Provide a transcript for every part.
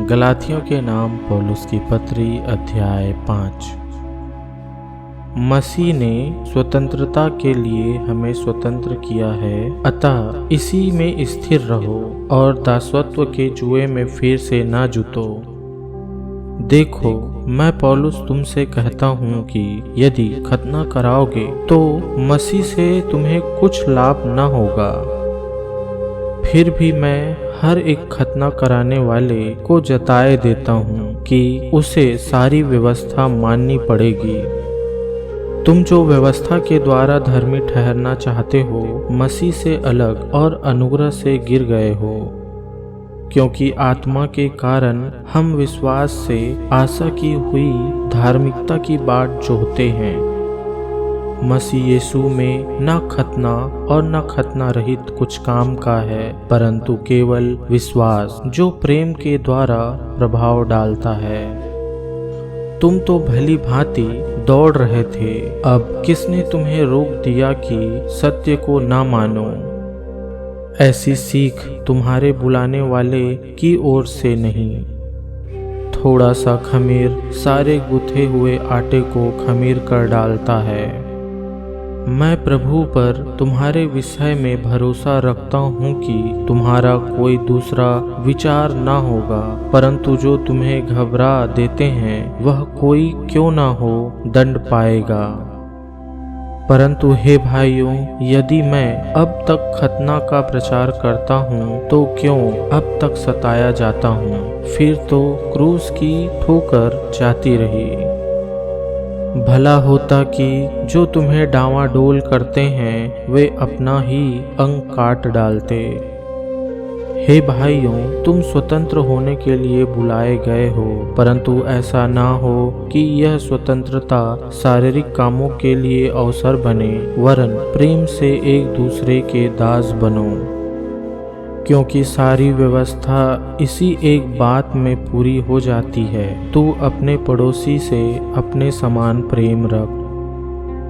गलातियों के नाम पौलुस की पत्री अध्याय 5। मसीह ने स्वतंत्रता के लिए हमें स्वतंत्र किया है, अतः इसी में स्थिर रहो और दासत्व के जुए में फिर से ना जुटो। देखो, मैं पौलुस तुमसे कहता हूँ कि यदि खतना कराओगे तो मसीह से तुम्हें कुछ लाभ न होगा। फिर भी मैं हर एक खतना कराने वाले को जताए देता हूँ कि उसे सारी व्यवस्था माननी पड़ेगी। तुम जो व्यवस्था के द्वारा धर्मी ठहरना चाहते हो, मसीह से अलग और अनुग्रह से गिर गए हो, क्योंकि आत्मा के कारण हम विश्वास से आशा की हुई धार्मिकता की बाट जोहते हैं। मसीह यीशु में न खतना और न खतना रहित कुछ काम का है, परंतु केवल विश्वास जो प्रेम के द्वारा प्रभाव डालता है। तुम तो भली भांति दौड़ रहे थे, अब किसने तुम्हें रोक दिया कि सत्य को ना मानो? ऐसी सीख तुम्हारे बुलाने वाले की ओर से नहीं। थोड़ा सा खमीर सारे गुथे हुए आटे को खमीर कर डालता है। मैं प्रभु पर तुम्हारे विषय में भरोसा रखता हूँ कि तुम्हारा कोई दूसरा विचार ना होगा, परंतु जो तुम्हें घबरा देते हैं वह कोई क्यों ना हो दंड पाएगा। परंतु हे भाइयों, यदि मैं अब तक खतना का प्रचार करता हूँ तो क्यों अब तक सताया जाता हूँ? फिर तो क्रूस की ठोकर जाती रही। भला होता कि जो तुम्हें डांवाडोल करते हैं वे अपना ही अंग काट डालते। हे भाइयों, तुम स्वतंत्र होने के लिए बुलाए गए हो, परंतु ऐसा ना हो कि यह स्वतंत्रता शारीरिक कामों के लिए अवसर बने, वरन प्रेम से एक दूसरे के दास बनो। क्योंकि सारी व्यवस्था इसी एक बात में पूरी हो जाती है, तू अपने पड़ोसी से अपने समान प्रेम रख।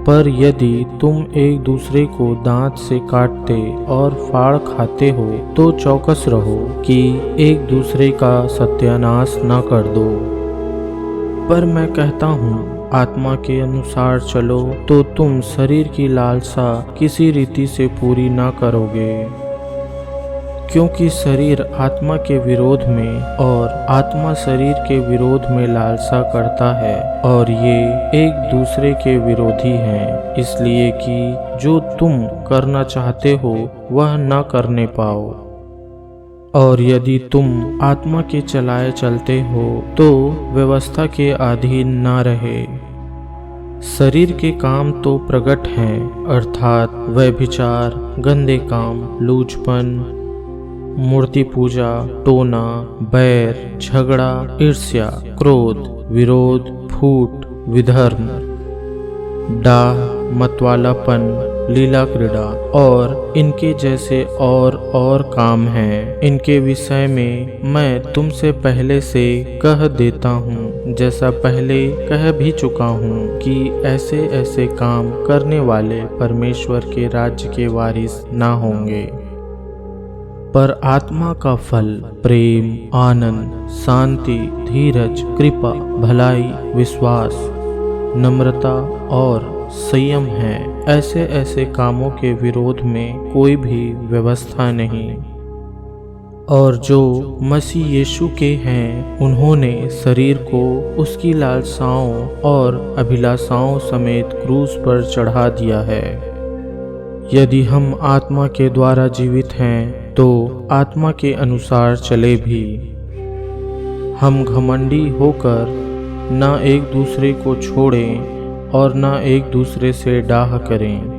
पर यदि तुम एक दूसरे को दांत से काटते और फाड़ खाते हो तो चौकस रहो कि एक दूसरे का सत्यानाश न कर दो। पर मैं कहता हूँ, आत्मा के अनुसार चलो तो तुम शरीर की लालसा किसी रीति से पूरी न करोगे। क्योंकि शरीर आत्मा के विरोध में और आत्मा शरीर के विरोध में लालसा करता है, और ये एक दूसरे के विरोधी हैं, इसलिए कि जो तुम करना चाहते हो वह न करने पाओ। और यदि तुम आत्मा के चलाए चलते हो तो व्यवस्था के अधीन न रहे। शरीर के काम तो प्रकट हैं, अर्थात व्यभिचार, गंदे काम, लूचपन, मूर्ति पूजा, टोना, बैर, झगड़ा, ईर्ष्या, क्रोध, विरोध, फूट, विधर्म, डाह, मतवालापन, लीला क्रीड़ा और इनके जैसे और काम हैं। इनके विषय में मैं तुमसे पहले से कह देता हूँ, जैसा पहले कह भी चुका हूँ, कि ऐसे ऐसे काम करने वाले परमेश्वर के राज्य के वारिस ना होंगे। पर आत्मा का फल प्रेम, आनंद, शांति, धीरज, कृपा, भलाई, विश्वास, नम्रता और संयम है। ऐसे ऐसे कामों के विरोध में कोई भी व्यवस्था नहीं। और जो मसीह यीशु के हैं, उन्होंने शरीर को उसकी लालसाओं और अभिलाषाओं समेत क्रूस पर चढ़ा दिया है। यदि हम आत्मा के द्वारा जीवित हैं तो आत्मा के अनुसार चले भी। हम घमंडी होकर न एक दूसरे को छोड़ें और न एक दूसरे से डाह करें।